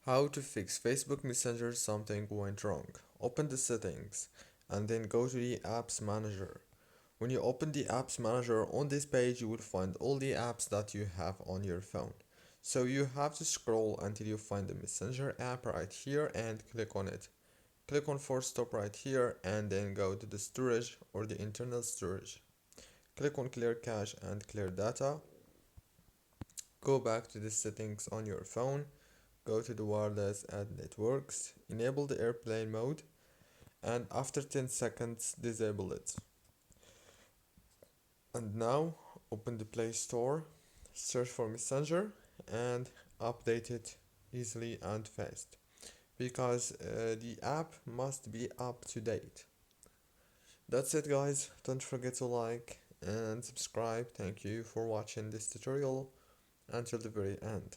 How to fix Facebook Messenger something went wrong. Open the settings and then go to the apps manager. When you open the apps manager on this page, you will find all the apps that you have on your phone. So you have to scroll until you find the Messenger app right here and click on it. Click on force stop right here and then go to the storage or the internal storage. Click on clear cache and clear data. Go back to the settings on your phone. Go to the wireless and networks, enable the airplane mode, and after 10 seconds disable it. And now open the Play Store, search for Messenger, and update it easily and fast because the app must be up to date. That's it, guys. Don't forget to like and subscribe. Thank you for watching this tutorial until the very end.